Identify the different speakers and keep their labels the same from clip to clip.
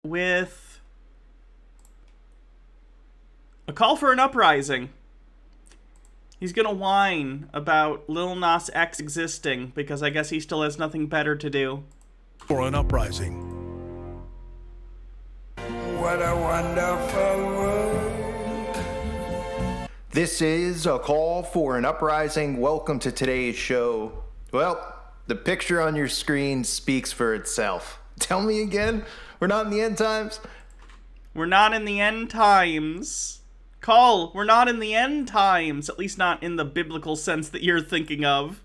Speaker 1: with a call for an uprising. He's gonna whine about Lil Nas X existing because I guess he still has nothing better to do.
Speaker 2: For an uprising.
Speaker 3: What a wonderful world.
Speaker 4: This is a call for an uprising. Welcome to today's show. Well, the picture on your screen speaks for itself. Tell me again, we're not in the end times?
Speaker 1: We're not in the end times. Call, we're not in the end times. At least not in the biblical sense that you're thinking of.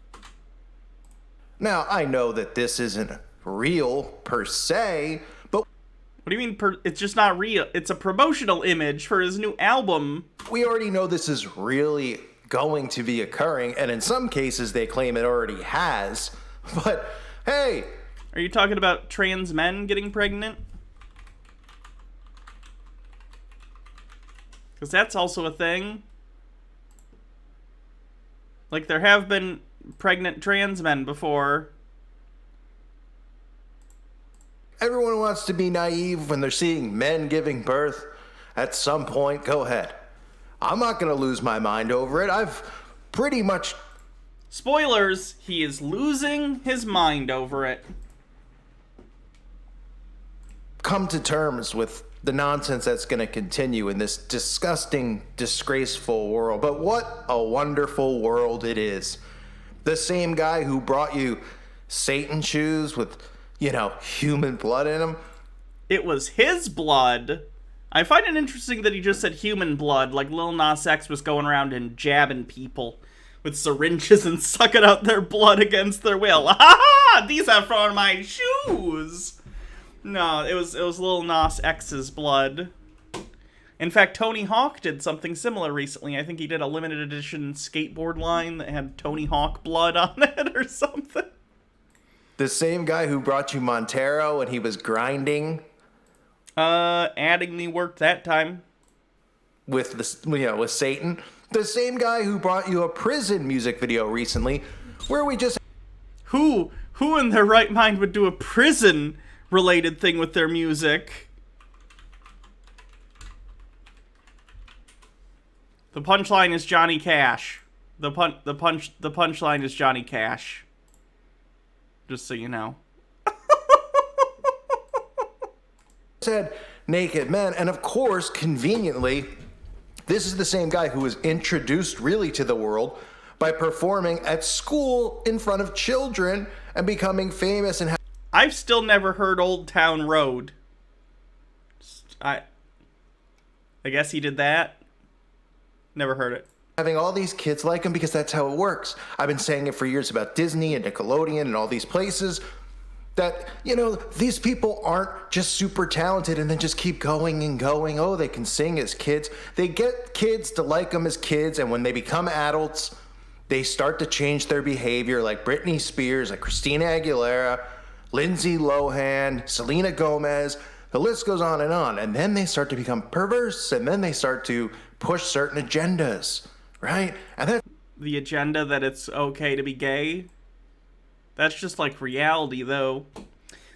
Speaker 4: Now, I know that this isn't real per se, but
Speaker 1: What do you mean, it's just not real? It's a promotional image for his new album.
Speaker 4: we already know this is really going to be occurring, and in some cases they claim it already has. But hey,
Speaker 1: Are you talking about trans men getting pregnant? Because that's also a thing. Like, there have been pregnant trans men before.
Speaker 4: everyone wants to be naive when they're seeing men giving birth. At some point, go ahead. I'm not going to lose my mind over it. I've pretty much
Speaker 1: Spoilers, he is losing his mind over it.
Speaker 4: come to terms with the nonsense that's going to continue in this disgusting, disgraceful world. But what a wonderful world it is. The same guy who brought you Satan shoes with, human blood in them.
Speaker 1: It was his blood. I find it interesting that he just said human blood, like Lil Nas X was going around and jabbing people with syringes and sucking out their blood against their will. Ha ha! These are from my shoes! No, it was Lil Nas X's blood. In fact, Tony Hawk did something similar recently. I think he did a limited edition skateboard line that had Tony Hawk blood on it or something.
Speaker 4: The same guy who brought you Montero and he was grinding
Speaker 1: Adding me worked that time.
Speaker 4: with with Satan. The same guy who brought you a prison music video recently where we just
Speaker 1: Who in their right mind would do a prison-related thing with their music? The punchline is Johnny Cash. The punchline is Johnny Cash. Just so you know.
Speaker 4: said naked men, and of course, conveniently, this is the same guy who was introduced really to the world by performing at school in front of children and becoming famous and
Speaker 1: I've still never heard Old Town Road. I guess he did that. Never heard it.
Speaker 4: having all these kids like him because that's how it works. I've been saying it for years about Disney and Nickelodeon and all these places that, these people aren't just super talented and then just keep going and going. Oh, they can sing as kids. They get kids to like them as kids, and when they become adults, they start to change their behavior, like Britney Spears, like Christina Aguilera, Lindsay Lohan, Selena Gomez. The list goes on, and then they start to become perverse, and then they start to push certain agendas, right? And then
Speaker 1: The agenda that it's okay to be gay. That's just like reality, though.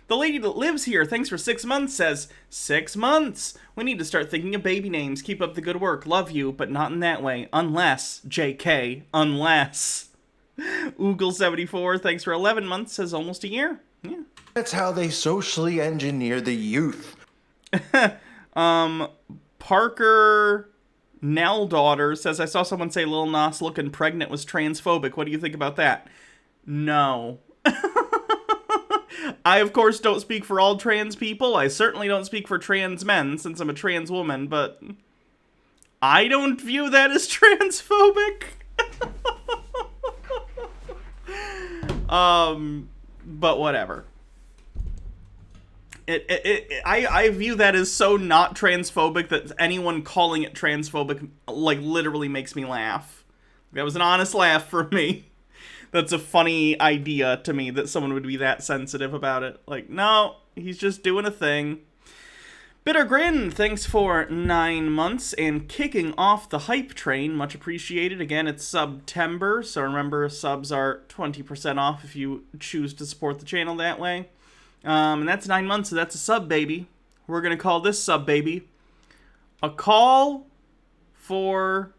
Speaker 1: The lady that lives here, thanks for 6 months, says, 6 months! We need to start thinking of baby names. Keep up the good work. Love you, but not in that way. Unless, JK, unless. Oogle74, thanks for 11 months, says almost a year. Yeah.
Speaker 4: that's how they socially engineer the youth.
Speaker 1: Parker Nell Daughter says, I saw someone say Lil Nas looking pregnant was transphobic. What do you think about that? No. I, of course, don't speak for all trans people. I certainly don't speak for trans men, since I'm a trans woman, but I don't view that as transphobic. But whatever. I view that as so not transphobic that anyone calling it transphobic, like, literally makes me laugh. That was an honest laugh for me. That's a funny idea to me that someone would be that sensitive about it. Like, no, he's just doing a thing. Bitter Grin, thanks for 9 months and kicking off the hype train. Much appreciated. Again, it's September, so remember subs are 20% off if you choose to support the channel that way. And that's 9 months, so that's a sub, baby. We're going to call this sub baby A Call for...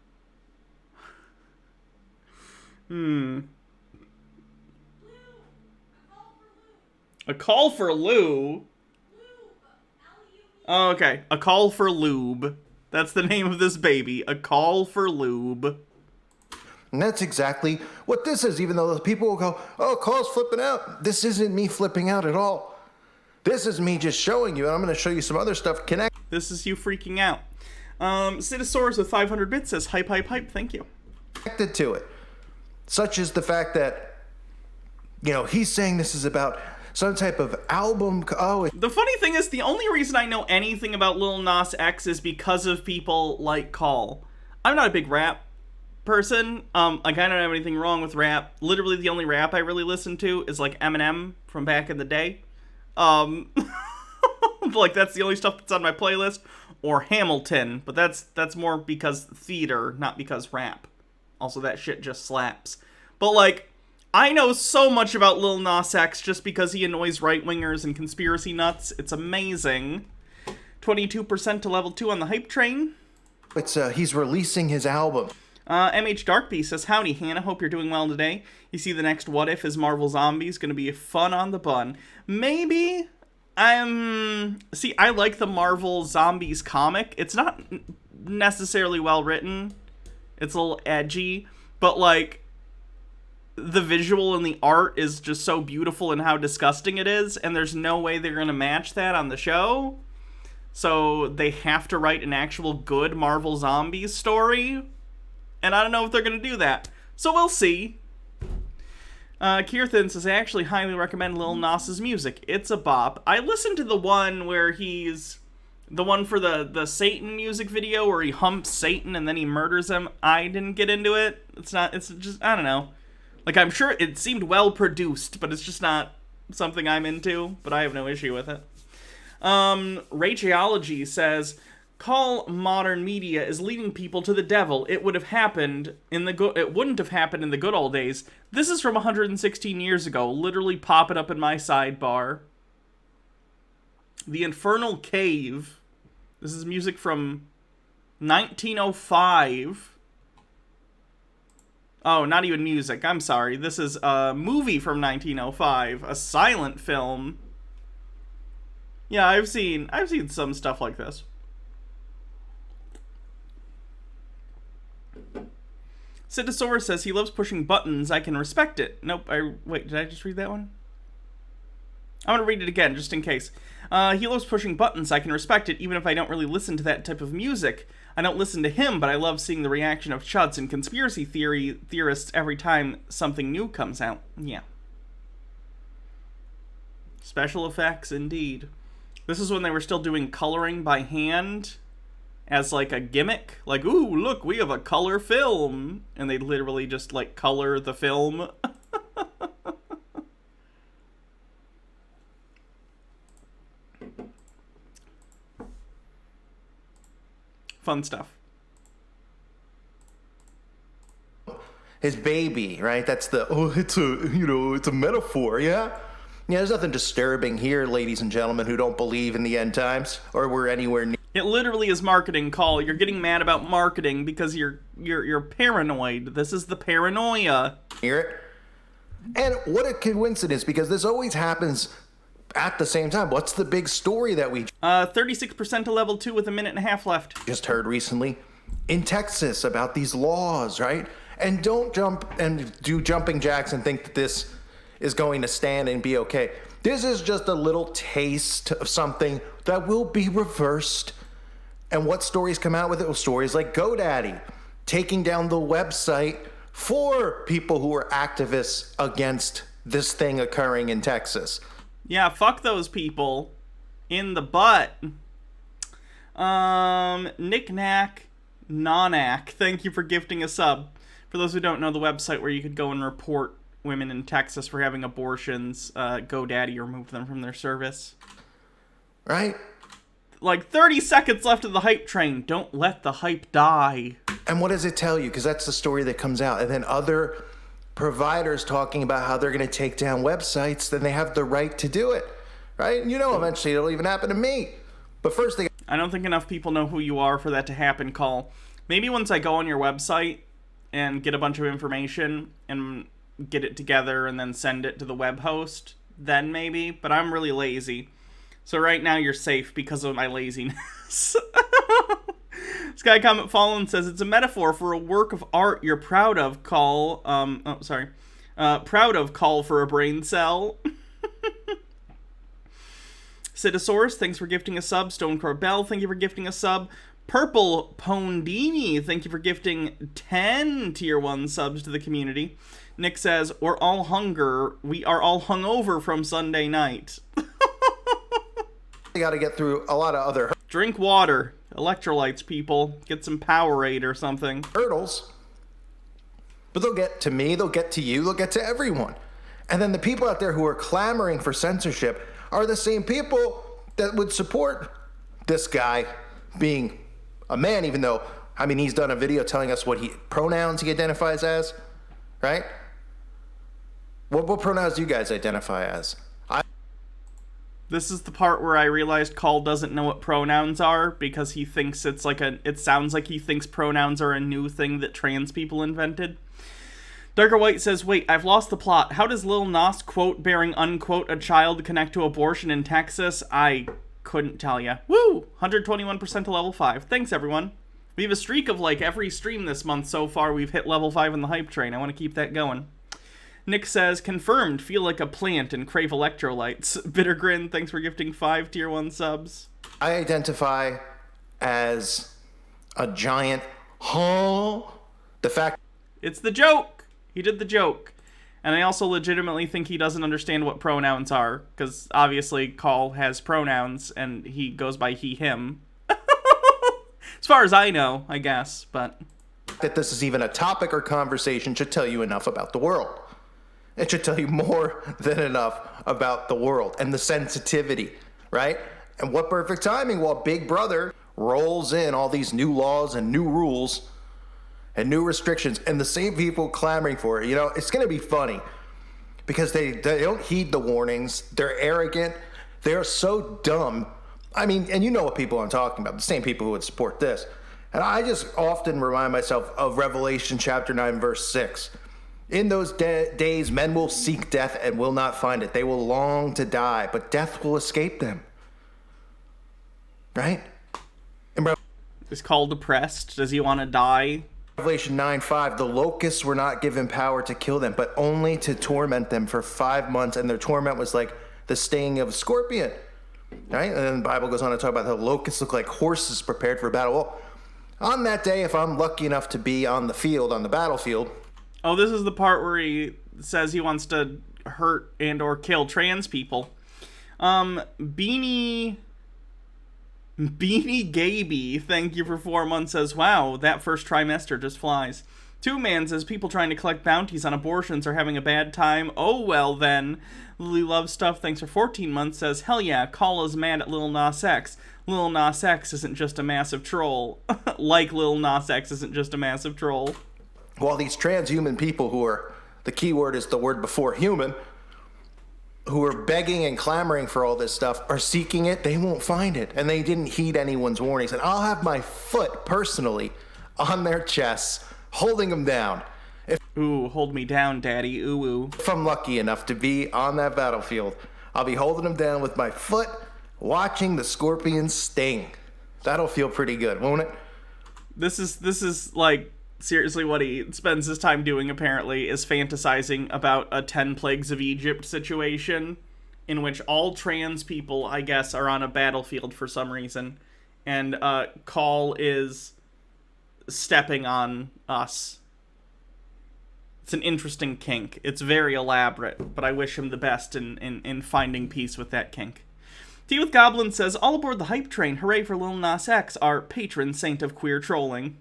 Speaker 1: A Call for Lou? Oh, okay. A Call for Lube. That's the name of this baby. A Call for Lube.
Speaker 4: And that's exactly what this is, even though the people will go, oh, Call's flipping out. This isn't me flipping out at all. This is me just showing you, and I'm going to show you some other stuff
Speaker 1: This is you freaking out. Citisaurus with 500 bits says, hype, hype, hype. Thank you.
Speaker 4: connected to it. Such as the fact that, you know, he's saying this is about some type of album.
Speaker 1: The funny thing is, the only reason I know anything about Lil Nas X is because of people like Call. I'm not a big rap person. Like, I don't have anything wrong with rap. Literally, the only rap I really listen to is, like, Eminem from back in the day. Like, that's the only stuff that's on my playlist. Or Hamilton, but that's more because theater, not because rap. Also, that shit just slaps. But, like, I know so much about Lil Nas X just because he annoys right-wingers and conspiracy nuts. It's amazing. 22% to level 2 on the hype train.
Speaker 4: He's releasing his album.
Speaker 1: MH Darkbeast says, howdy, Hannah. Hope you're doing well today. You see the next What If is Marvel Zombies. Gonna be fun on the bun. Maybe. See, I like the Marvel Zombies comic. It's not necessarily well written. It's a little edgy. But, like, the visual and the art is just so beautiful and how disgusting it is. And there's no way they're gonna match that on the show. So they have to write an actual good Marvel Zombies story. And I don't know if they're going to do that. So we'll see. Kirthan says, I actually highly recommend Lil Nas's music. It's a bop. I listened to the one where he's... The one for the Satan music video where he humps Satan and then he murders him. I didn't get into it. It's just, I don't know. Like, I'm sure it seemed well produced, but it's just not something I'm into. But I have no issue with it. Raygeology says... Call modern media is leading people to the devil. It would have happened in the it wouldn't have happened in the good old days. This is from 116 years ago, literally popping up in my sidebar. The Infernal Cave. This is music from 1905. Oh, not even music. I'm sorry. This is a movie from 1905, a silent film. Yeah, I've seen some stuff like this. Citisaurus says he loves pushing buttons. I can respect it. Nope. Wait, did I just read that one? I'm gonna read it again, just in case. He loves pushing buttons. I can respect it, even if I don't really listen to that type of music. I don't listen to him, but I love seeing the reaction of chuds and conspiracy theorists every time something new comes out. Yeah. Special effects, indeed. This is when they were still doing coloring by hand as, like, a gimmick. Like, ooh, look, we have a color film. And they'd literally just, like, color the film. Fun stuff.
Speaker 4: His baby, right? That's it's a metaphor, yeah? Yeah, there's nothing disturbing here, ladies and gentlemen who don't believe in the end times or we're anywhere near.
Speaker 1: It literally is marketing, Call. You're getting mad about marketing because you're paranoid. This is the paranoia.
Speaker 4: Hear it? And what a coincidence, because this always happens at the same time. What's the big story that we
Speaker 1: 36% to level 2 with a minute and a half left.
Speaker 4: Just heard recently in Texas about these laws, right? And don't jump and do jumping jacks and think that this is going to stand and be okay. This is just a little taste of something that will be reversed. And what stories come out with it? Well, stories like GoDaddy taking down the website for people who are activists against this thing occurring in Texas.
Speaker 1: Yeah, fuck those people in the butt. Knick-knack, nonack. Thank you for gifting a sub. For those who don't know, the website where you could go and report women in Texas for having abortions, GoDaddy removed them from their service.
Speaker 4: Right?
Speaker 1: Like 30 seconds left of the hype train. Don't let the hype die.
Speaker 4: And what does it tell you? Because that's the story that comes out. And then other providers talking about how they're going to take down websites, then they have the right to do it. Right? And you know, eventually it'll even happen to me. But first they
Speaker 1: I don't think enough people know who you are for that to happen, Call. Maybe once I go on your website and get a bunch of information and get it together and then send it to the web host, then maybe. But I'm really lazy. So right now you're safe because of my laziness. Sky Comet Fallen says, it's a metaphor for a work of art you're proud of, Call. Proud of, Call for a brain cell. Citosaurus, thanks for gifting a sub. Stonecrow Bell, thank you for gifting a sub. Purple Pondini, thank you for gifting 10 tier 1 subs to the community. Nick says, we are all hungover from Sunday night.
Speaker 4: got to get through a lot of other
Speaker 1: Drink water. Electrolytes, people. Get some Powerade or something.
Speaker 4: hurdles. But they'll get to me, they'll get to you, they'll get to everyone. And then the people out there who are clamoring for censorship are the same people that would support this guy being a man, even though, I mean, he's done a video telling us what pronouns he identifies as, right? What pronouns do you guys identify as?
Speaker 1: This is the part where I realized Call doesn't know what pronouns are because he thinks it sounds like he thinks pronouns are a new thing that trans people invented. Darker White says, wait, I've lost the plot. How does Lil Nas quote bearing unquote a child connect to abortion in Texas? I couldn't tell ya. Woo! 121% to level 5. Thanks, everyone. We have a streak of every stream this month so far. We've hit level 5 in the hype train. I want to keep that going. Nick says, confirmed, feel like a plant and crave electrolytes. Bittergrin, thanks for gifting 5 tier 1 subs.
Speaker 4: I identify as a giant the fact
Speaker 1: It's the joke! He did the joke. And I also legitimately think he doesn't understand what pronouns are, because obviously Call has pronouns, and he goes by he, him. As far as I know, I guess, but...
Speaker 4: that this is even a topic or conversation should tell you enough about the world. It should tell you more than enough about the world and the sensitivity, right? And what perfect timing while Big Brother rolls in all these new laws and new rules and new restrictions, and the same people clamoring for it. You know, it's going to be funny because they don't heed the warnings. They're arrogant. They're so dumb. I mean, and you know what people I'm talking about, the same people who would support this. And I just often remind myself of Revelation chapter 9, verse 6. In those days, men will seek death and will not find it. They will long to die, but death will escape them. Right?
Speaker 1: Is Call depressed? Does he want to die?
Speaker 4: Revelation 9:5, the locusts were not given power to kill them, but only to torment them for 5 months, and their torment was like the sting of a scorpion. Right? And then the Bible goes on to talk about how locusts look like horses prepared for battle. Well, on that day, if I'm lucky enough to be on the battlefield.
Speaker 1: Oh, this is the part where he says he wants to hurt and or kill trans people. Beanie Gaby, thank you for 4 months, says, wow, that first trimester just flies. Two Man says, people trying to collect bounties on abortions are having a bad time. Oh, well then. Lily Love Stuff, thanks for 14 months, says, hell yeah, Call is mad at Lil Nas X. Lil Nas X isn't just a massive troll. Like Lil Nas X isn't just a massive troll.
Speaker 4: While these transhuman people who are, the key word is the word before human, who are begging and clamoring for all this stuff, are seeking it, they won't find it. And they didn't heed anyone's warnings. And I'll have my foot personally on their chests, holding them down.
Speaker 1: Ooh, hold me down, daddy. Ooh, ooh.
Speaker 4: If I'm lucky enough to be on that battlefield, I'll be holding them down with my foot, watching the scorpions sting. That'll feel pretty good, won't it?
Speaker 1: This is like, seriously what he spends his time doing, apparently, is fantasizing about a 10 Plagues of Egypt situation in which all trans people, I guess, are on a battlefield for some reason, and Call is stepping on us. It's an interesting kink. It's very elaborate, but I wish him the best in finding peace with that kink. Tea with Goblin says, all aboard the hype train, hooray for Lil Nas X, our patron saint of queer trolling.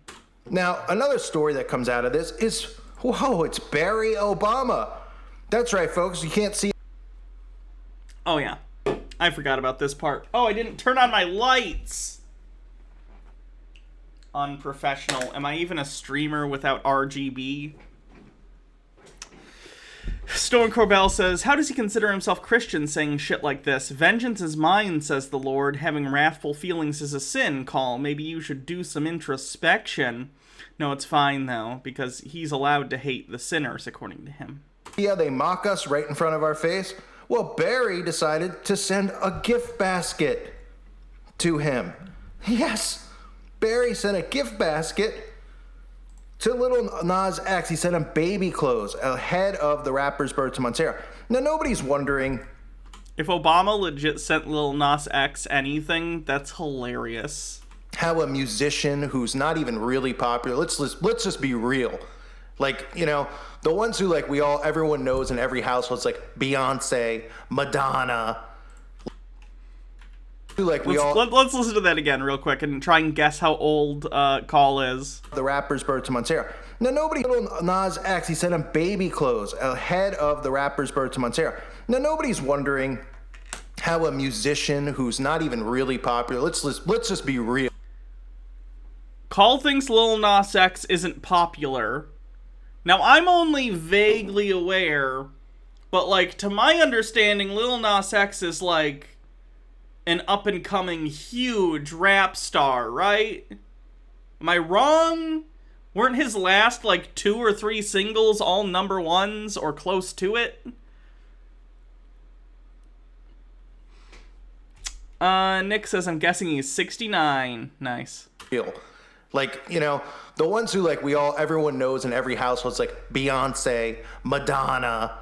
Speaker 4: Now, another story that comes out of this is, whoa, it's Barry Obama. That's right, folks, you can't see.
Speaker 1: Oh, yeah. I forgot about this part. Oh, I didn't turn on my lights! Unprofessional. Am I even a streamer without RGB? Stone Corbell says, how does he consider himself Christian saying shit like this? Vengeance is mine, says the Lord. Having wrathful feelings is a sin, Call. Maybe you should do some introspection. No, it's fine, though, because he's allowed to hate the sinners, according to him.
Speaker 4: Yeah, they mock us right in front of our face. Well, Barry decided to send a gift basket to him. Yes, Barry sent a gift basket to Lil Nas X. He sent him baby clothes ahead of the rapper's birth to Montero. Now, nobody's wondering.
Speaker 1: If Obama legit sent Lil Nas X anything, that's hilarious.
Speaker 4: How a musician who's not even really popular, let's just be real. Like, you know, the ones who everyone knows in every household, it's like Beyonce, Madonna. Let's
Speaker 1: listen to that again real quick and try and guess how old Call is.
Speaker 4: The rapper's birth to Montero. Now, Lil Nas X, he sent him baby clothes ahead of the rapper's birth to Montero. Now, nobody's wondering how a musician who's not even really popular, let's just be real.
Speaker 1: Call thinks Lil Nas X isn't popular. Now, I'm only vaguely aware, but, to my understanding, Lil Nas X is, an up-and-coming huge rap star, right? Am I wrong? Weren't his last, 2 or 3 singles all number ones or close to it? Nick says, I'm guessing he's 69. Nice.
Speaker 4: The ones who everyone knows in every household, it's like Beyonce, Madonna,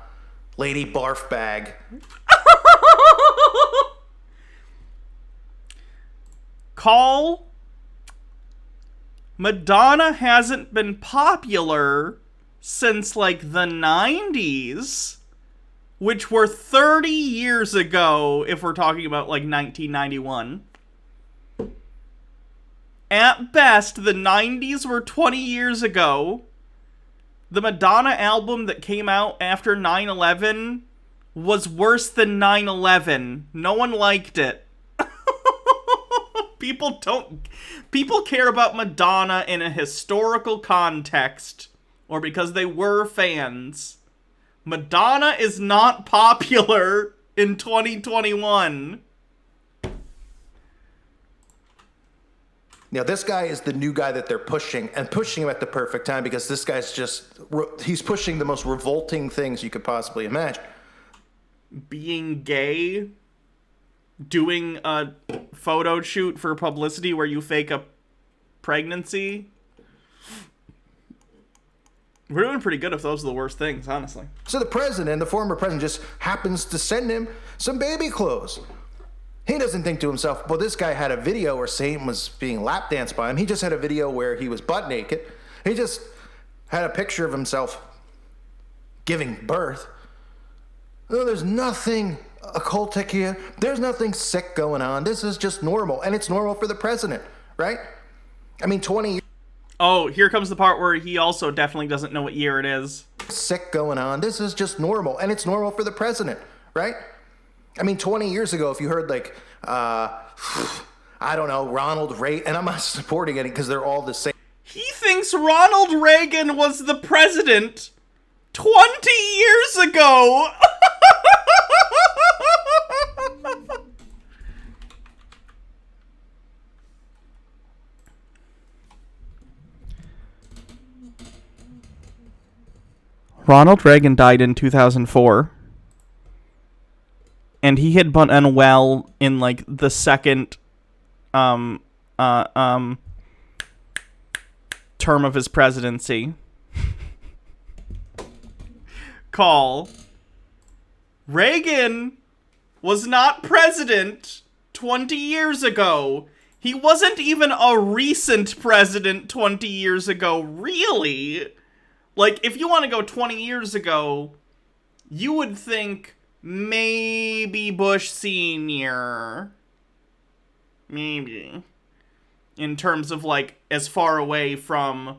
Speaker 4: Lady Barfbag.
Speaker 1: Call. Madonna hasn't been popular since the 90s, which were 30 years ago if we're talking about 1991. At best, the 90s were 20 years ago. The Madonna album that came out after 9/11 was worse than 9/11. No one liked it. People care about Madonna in a historical context, or because they were fans. Madonna is not popular in 2021.
Speaker 4: Now, this guy is the new guy that they're pushing, and pushing him at the perfect time, because this guy's he's pushing the most revolting things you could possibly imagine.
Speaker 1: Being gay, doing a photo shoot for publicity where you fake a pregnancy. We're doing pretty good if those are the worst things, honestly.
Speaker 4: So the former president, just happens to send him some baby clothes. He doesn't think to himself, well, this guy had a video where Satan was being lap danced by him. He just had a video where he was butt naked. He just had a picture of himself giving birth. No, there's nothing occultic here. There's nothing sick going on. This is just normal, and it's normal for the president, right? 20 years.
Speaker 1: Oh, here comes the part where he also definitely doesn't know what year it is.
Speaker 4: Sick going on. This is just normal, and it's normal for the president, right? 20 years ago, if you heard I don't know, Ronald Reagan, and I'm not supporting it because they're all the same.
Speaker 1: He thinks Ronald Reagan was the president 20 years ago. Ronald Reagan died in 2004. And he had been unwell in the second term of his presidency. Call. Reagan was not president 20 years ago. He wasn't even a recent president 20 years ago, really. If you want to go 20 years ago, you would think maybe Bush Sr. Maybe. In terms of, as far away from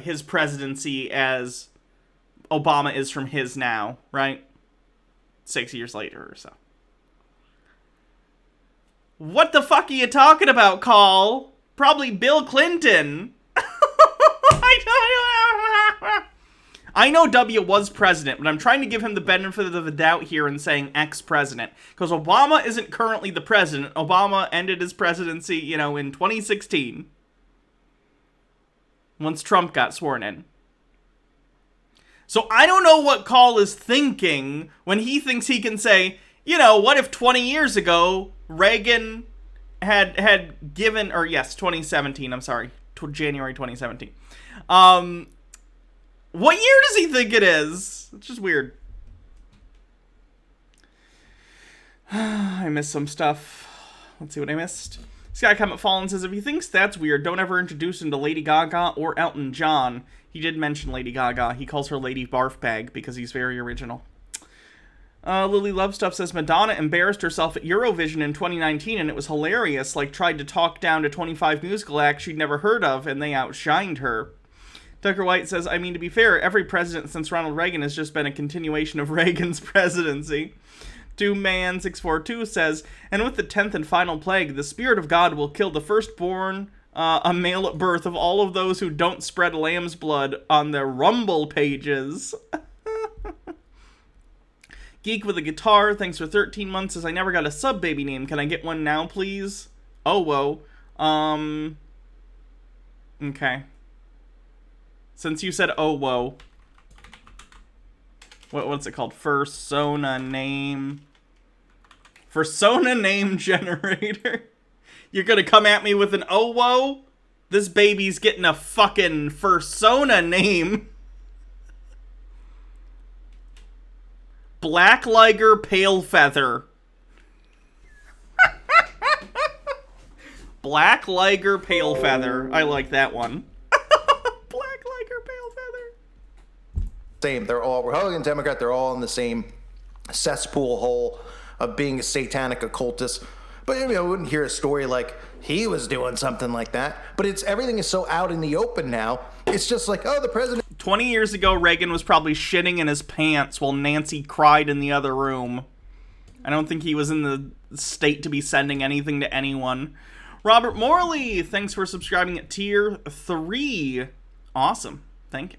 Speaker 1: his presidency as Obama is from his now, right? 6 years later or so. What the fuck are you talking about, Call? I know W was president, but I'm trying to give him the benefit of the doubt here and saying ex-president. Because Obama isn't currently the president. Obama ended his presidency, in 2016. Once Trump got sworn in. So I don't know what Call is thinking when he thinks he can say, what if 20 years ago Reagan had given, 2017, I'm sorry, January 2017. What year does he think it is? It's just weird. I missed some stuff. Let's see what I missed. Sky Comet Fallen says, if he thinks that's weird, don't ever introduce him to Lady Gaga or Elton John. He did mention Lady Gaga. He calls her Lady Barfbag because he's very original. Lily Lovestuff says, Madonna embarrassed herself at Eurovision in 2019 and it was hilarious, tried to talk down to 25 musical acts she'd never heard of and they outshined her. Tucker White says, to be fair, every president since Ronald Reagan has just been a continuation of Reagan's presidency. 2man642 says, and with the 10th and final plague, the Spirit of God will kill the firstborn, a male at birth, of all of those who don't spread lamb's blood on their Rumble pages. Geek with a Guitar, thanks for 13 months, says, I never got a sub-baby name. Can I get one now, please? Oh, whoa. Okay. Since you said, oh, whoa. What's it called? Fursona name generator. You're gonna come at me with an oh whoa? This baby's getting a fucking fursona name. Black Liger Pale Feather. Black Liger Pale Feather. I like that one. Black Liger Pale Feather.
Speaker 4: Same. They're all Republican, Democrat. They're all in the same cesspool hole of being a satanic occultist. But I wouldn't hear a story like he was doing something like that. But everything is so out in the open now. It's just like, oh, the president.
Speaker 1: 20 years ago, Reagan was probably shitting in his pants while Nancy cried in the other room. I don't think he was in the state to be sending anything to anyone. Robert Morley, thanks for subscribing at tier 3. Awesome. Thank you.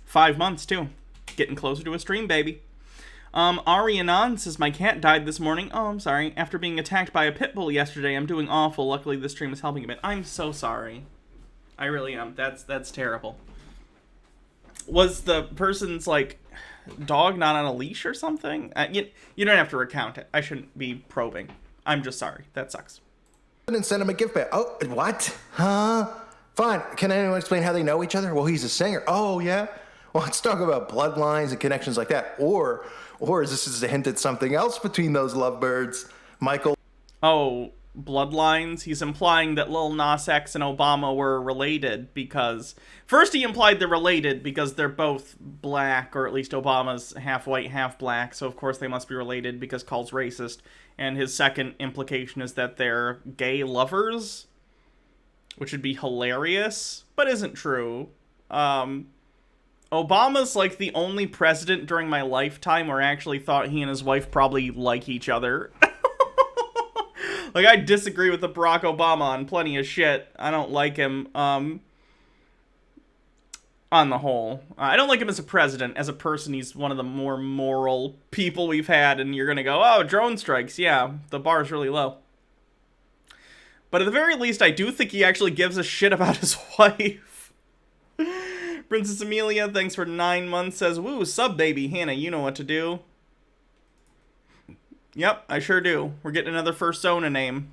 Speaker 1: 5 months, too. Getting closer to a stream, baby. Ari Anand says, my cat died this morning. Oh, I'm sorry. After being attacked by a pit bull yesterday, I'm doing awful. Luckily, this stream is helping a bit. I'm so sorry. I really am. That's terrible. Was the person's, dog not on a leash or something? You don't have to recount it. I shouldn't be probing. I'm just sorry. That sucks.
Speaker 4: And send him a gift bag. Oh, what? Huh? Fine. Can anyone explain how they know each other? Well, he's a singer. Oh, yeah? Well, let's talk about bloodlines and connections like that. Or is this just a hint at something else between those lovebirds? Michael.
Speaker 1: Oh, bloodlines? He's implying that Lil Nas X and Obama were related because... First, he implied they're related because they're both black, or at least Obama's half white, half black, so of course they must be related because Call's racist. And his second implication is that they're gay lovers, which would be hilarious, but isn't true. Obama's the only president during my lifetime where I actually thought he and his wife probably like each other. I disagree with the Barack Obama on plenty of shit. I don't like him, on the whole. I don't like him as a president. As a person, he's one of the more moral people we've had, and you're gonna go, oh, drone strikes. Yeah, the bar's really low. But at the very least, I do think he actually gives a shit about his wife. Princess Amelia, thanks for 9 months, says, woo, sub baby. Hannah, you know what to do. Yep, I sure do. We're getting another Fursona name.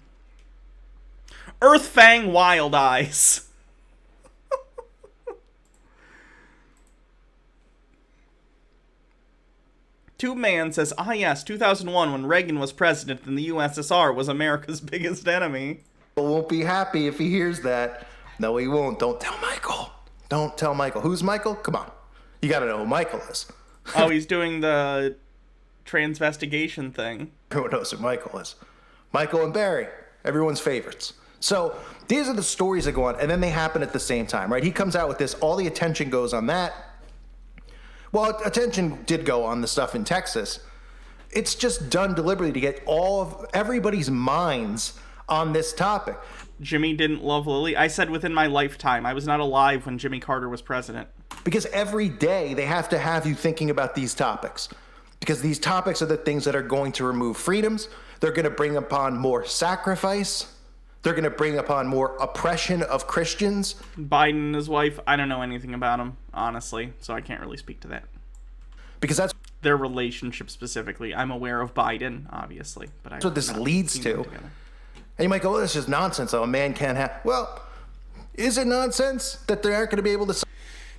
Speaker 1: Earthfang Wild Eyes. Two Man says, ah yes, 2001 when Reagan was president and the USSR was America's biggest enemy.
Speaker 4: Won't be happy if he hears that. No, he won't. Don't tell Michael. Don't tell Michael. Who's Michael? Come on. You gotta know who Michael is.
Speaker 1: Oh, he's doing the transvestigation thing.
Speaker 4: Everyone knows who Michael is. Michael and Barry, everyone's favorites. So these are the stories that go on, and then they happen at the same time, right? He comes out with this, all the attention goes on that. Well, attention did go on the stuff in Texas. It's just done deliberately to get all of everybody's minds on this topic.
Speaker 1: Jimmy didn't love Lily. I said within my lifetime. I was not alive when Jimmy Carter was president.
Speaker 4: Because every day they have to have you thinking about these topics. Because these topics are the things that are going to remove freedoms. They're going to bring upon more sacrifice. They're going to bring upon more oppression of Christians.
Speaker 1: Biden and his wife, I don't know anything about them, honestly, so I can't really speak to that.
Speaker 4: Because that's
Speaker 1: their relationship specifically. I'm aware of Biden, obviously, but
Speaker 4: what this leads to. And you might go, oh, this is nonsense. Oh, a man can't have... Well, is it nonsense that they aren't going to be able to...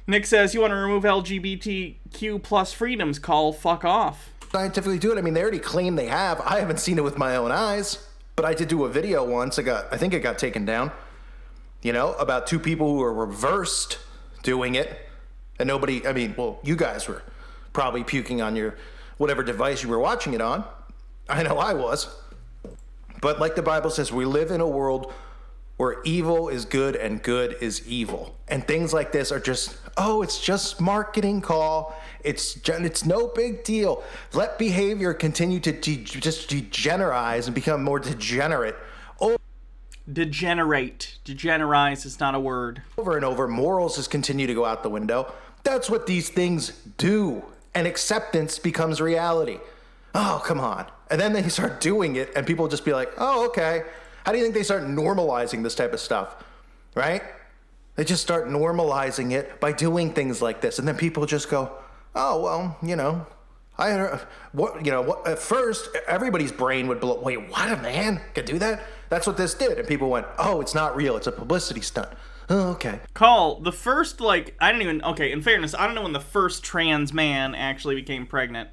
Speaker 1: Nick says, you want to remove LGBTQ plus freedoms, call fuck off.
Speaker 4: Scientifically do it? I mean, they already claim they have. I haven't seen it with my own eyes. But I did do a video once. I think it got taken down. You know, about two people who were reversed doing it. And nobody... I mean, well, you guys were probably puking on your... whatever device you were watching it on. I know I was. But like the Bible says, we live in a world where evil is good and good is evil. And things like this are just, oh, it's just marketing call. It's no big deal. Let behavior continue to just degenerize and become more degenerate.
Speaker 1: Degenerize is not a word.
Speaker 4: Over and over, morals just continue to go out the window. That's what these things do. And acceptance becomes reality. Oh, come on. And then they start doing it, and people just be like, oh, okay. How do you think they start normalizing this type of stuff, right? They just start normalizing it by doing things like this, and then people just go, oh, well, you know, at first, everybody's brain would blow, wait, what, a man could do that? That's what this did, and people went, oh, it's not real, it's a publicity stunt. Oh, okay.
Speaker 1: Call, the first, in fairness, I don't know when the first trans man actually became pregnant,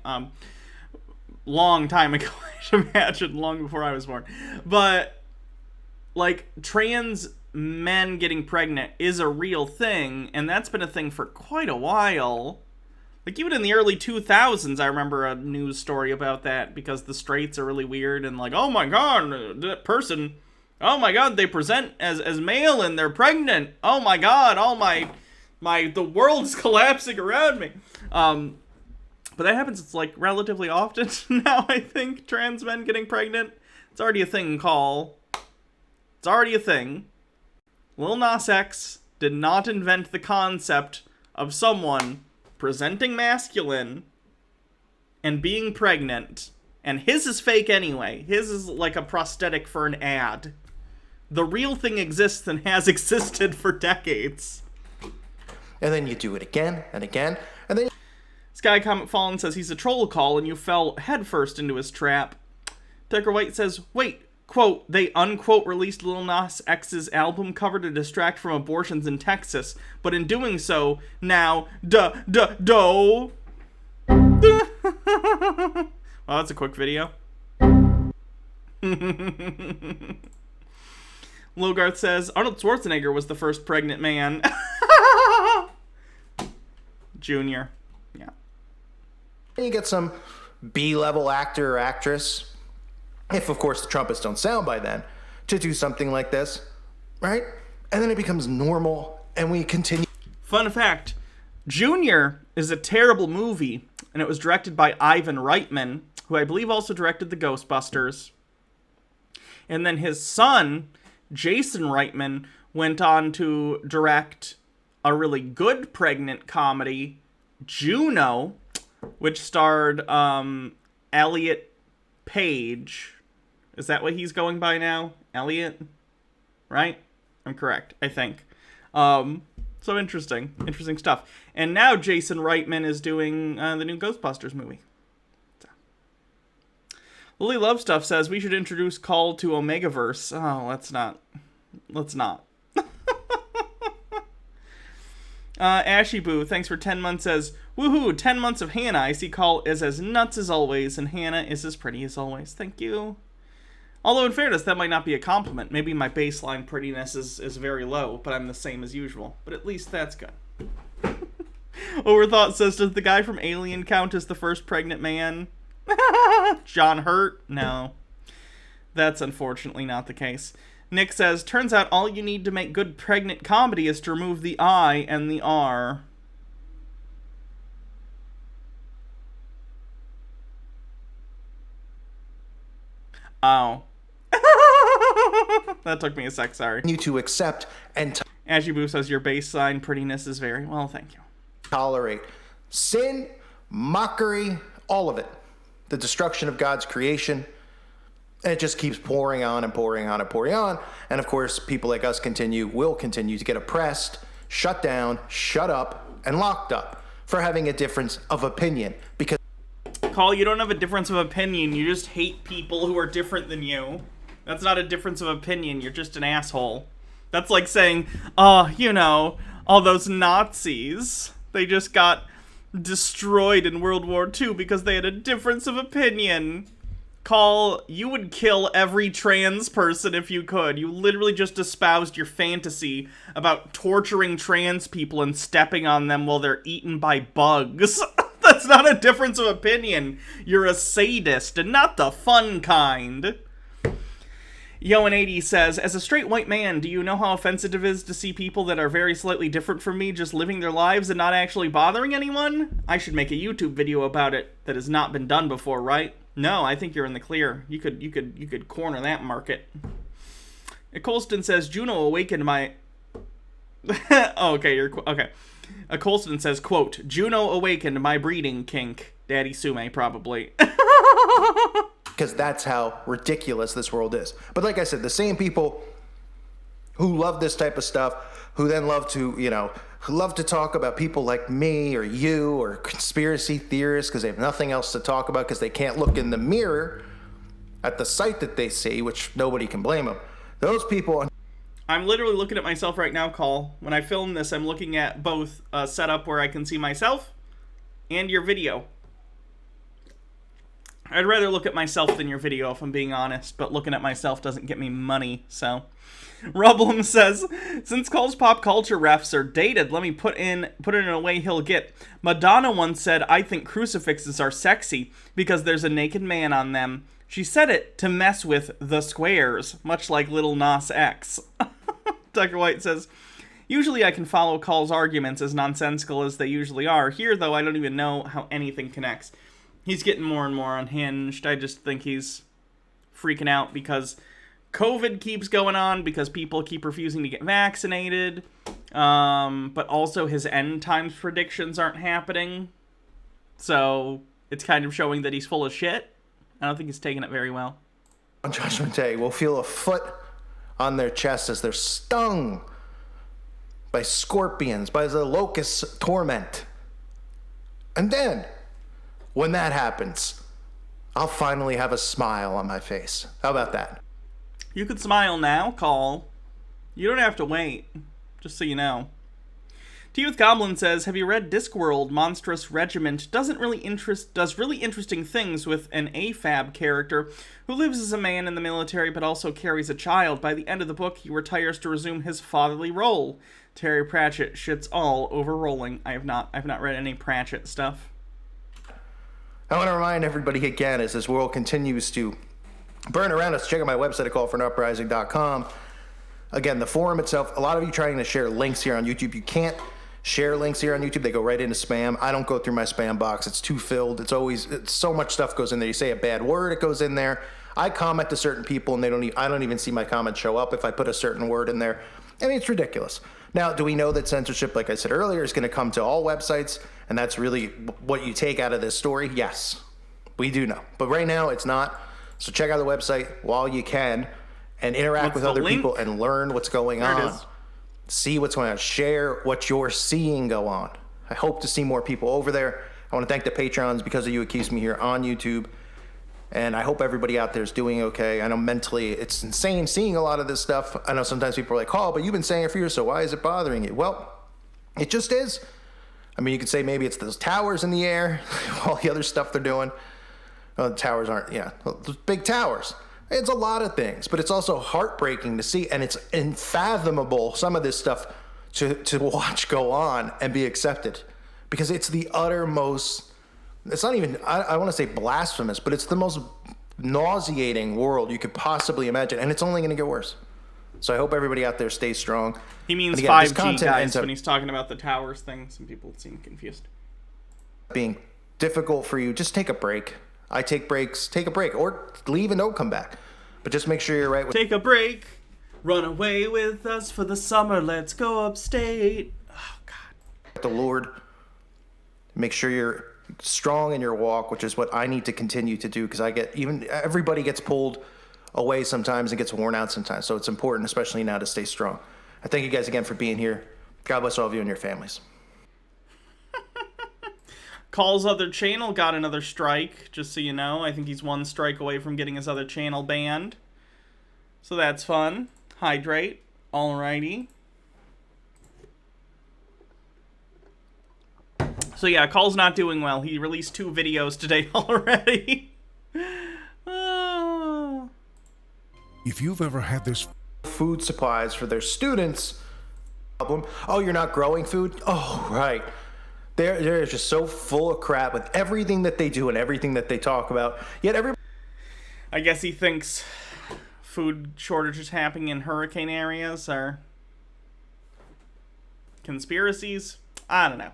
Speaker 1: long time ago, I should imagine, long before I was born. But, trans men getting pregnant is a real thing, and that's been a thing for quite a while. Even in the early 2000s, I remember a news story about that, because the straights are really weird, and oh my god, that person, oh my god, they present as male, and they're pregnant, oh my god, the world's collapsing around me. But that happens, it's relatively often now, I think, trans men getting pregnant. It's already a thing, Call. It's already a thing. Lil Nas X did not invent the concept of someone presenting masculine and being pregnant. And his is fake anyway. His is like a prosthetic for an ad. The real thing exists and has existed for decades.
Speaker 4: And then you do it again and again, and then...
Speaker 1: Sky Comet Fallen says he's a troll, Call, and you fell headfirst into his trap. Tucker White says, wait, quote, they unquote released Lil Nas X's album cover to distract from abortions in Texas, but in doing so, now, Well, that's a quick video. Logarth says, Arnold Schwarzenegger was the first pregnant man. Junior. Yeah.
Speaker 4: You get some B-level actor or actress, if of course the trumpets don't sound by then, to do something like this, right? And then it becomes normal, and we continue.
Speaker 1: Fun fact, Junior is a terrible movie, and it was directed by Ivan Reitman, who I believe also directed the Ghostbusters. And then his son, Jason Reitman, went on to direct a really good pregnant comedy, Juno, which starred Elliot Page. Is that what he's going by now? Elliot? Right? I'm correct, I think. So interesting stuff. And now Jason Reitman is doing the new Ghostbusters movie. So. Lily Love Stuff says we should introduce Call to Omegaverse. Oh, let's not. Ashy Boo, thanks for 10 months, says, woohoo, 10 months of Hannah. I see Call is as nuts as always, and Hannah is as pretty as always. Thank you. Although, in fairness, that might not be a compliment. Maybe my baseline prettiness is very low, but I'm the same as usual. But at least that's good. Overthought says, does the guy from Alien count as the first pregnant man? John Hurt? No. That's unfortunately not the case. Nick says, turns out all you need to make good pregnant comedy is to remove the I and the R. Oh. That took me a sec, sorry.
Speaker 4: You to accept and...
Speaker 1: Ashy Boo says, your baseline prettiness is very... Well, thank you.
Speaker 4: tolerate sin, mockery, all of it. The destruction of God's creation. And it just keeps pouring on and pouring on and pouring on. And of course, people like us will continue to get oppressed, shut down, shut up, and locked up for having a difference of opinion. Because
Speaker 1: Call, you don't have a difference of opinion. You just hate people who are different than you. That's not a difference of opinion. You're just an asshole. That's like saying, you know, all those Nazis, they just got destroyed in World War II because they had a difference of opinion. Call, you would kill every trans person if you could. You literally just espoused your fantasy about torturing trans people and stepping on them while they're eaten by bugs. That's not a difference of opinion. You're a sadist, and not the fun kind. Yoan80 says, as a straight white man, do you know how offensive it is to see people that are very slightly different from me just living their lives and not actually bothering anyone? I should make a YouTube video about it that has not been done before, right? No, I think you're in the clear. You could corner that market. Colston says, Juno awakened my... oh, okay, okay. Colston says, quote, Juno awakened my breeding kink. Daddy Sume, probably.
Speaker 4: Because that's how ridiculous this world is. But like I said, the same people who love this type of stuff, who then love to, who love to talk about people like me or you or conspiracy theorists because they have nothing else to talk about because they can't look in the mirror at the sight that they see, which nobody can blame them. Those people...
Speaker 1: I'm literally looking at myself right now, Call. When I film this, I'm looking at both a setup where I can see myself and your video. I'd rather look at myself than your video, if I'm being honest, but looking at myself doesn't get me money, so... Rublum says, since Call's pop culture refs are dated, let me put it in a way he'll get. Madonna once said, I think crucifixes are sexy because there's a naked man on them. She said it to mess with the squares, much like Lil Nas X. Tucker White says, usually I can follow Call's arguments as nonsensical as they usually are. Here, though, I don't even know how anything connects. He's getting more and more unhinged. I just think he's freaking out because COVID keeps going on, because people keep refusing to get vaccinated, but also his end times predictions aren't happening. So it's kind of showing that he's full of shit. I don't think he's taking it very well.
Speaker 4: On Judgment Day will feel a foot on their chest as they're stung by scorpions, by the locust torment. And then, when that happens, I'll finally have a smile on my face. How about that?
Speaker 1: You could smile now, Call. You don't have to wait, just so you know. Tea with Goblin says, have you read Discworld? Monstrous Regiment does really interesting things with an AFAB character who lives as a man in the military but also carries a child. By the end of the book, he retires to resume his fatherly role. Terry Pratchett shits all over rolling. I've not read any Pratchett stuff.
Speaker 4: I want to remind everybody again, as this world continues to burn around us, check out my website at callfornuprising.com. Again, the forum itself, a lot of you trying to share links here on YouTube. You can't share links here on YouTube. They go right into spam. I don't go through my spam box. It's too filled. It's so much stuff goes in there. You say a bad word, it goes in there. I comment to certain people, and I don't even see my comments show up if I put a certain word in there. I mean, it's ridiculous. Now, do we know that censorship, like I said earlier, is going to come to all websites, and that's really what you take out of this story? Yes, we do know. But right now, it's not. So check out the website while you can and interact with other people and learn what's going on. See what's going on. Share what you're seeing go on. I hope to see more people over there. I want to thank the Patrons. Because of you, it keeps me here on YouTube. And I hope everybody out there is doing okay. I know mentally it's insane seeing a lot of this stuff. I know sometimes people are like, oh, but you've been saying it for years, so why is it bothering you? Well, it just is. I mean, you could say maybe it's those towers in the air, all the other stuff they're doing. Well, the towers aren't, those big towers. It's a lot of things, but it's also heartbreaking to see, and it's unfathomable, some of this stuff, to watch go on and be accepted. Because it's the uttermost, it's not even, I want to say blasphemous, but it's the most nauseating world you could possibly imagine, and it's only going to get worse. So I hope everybody out there stays strong.
Speaker 1: He means again, 5G, guys, when he's talking about the towers thing. Some people seem confused.
Speaker 4: Being difficult for you, just take a break. I take breaks, take a break, or leave and don't come back. But just make sure you're right with...
Speaker 1: Take a break, run away with us for the summer, let's go upstate. Oh, God.
Speaker 4: The Lord, Make sure you're strong in your walk, which is what I need to continue to do because everybody gets pulled away sometimes and gets worn out sometimes. So it's important, especially now, to stay strong. I thank you guys again for being here. God bless all of you and your families.
Speaker 1: Call's other channel got another strike, just so you know. I think he's one strike away from getting his other channel banned. So that's fun. Hydrate. Alrighty. So yeah, Call's not doing well. He released 2 videos today already.
Speaker 2: If you've ever had this
Speaker 4: Food supplies for their students. Problem. Oh, you're not growing food? Oh, right. They're just so full of crap with everything that they do and everything that they talk about. Yet
Speaker 1: I guess he thinks food shortages happening in hurricane areas are conspiracies. I don't know.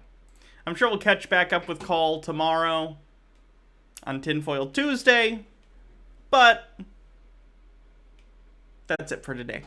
Speaker 1: I'm sure we'll catch back up with Call tomorrow on Tinfoil Tuesday, but that's it for today.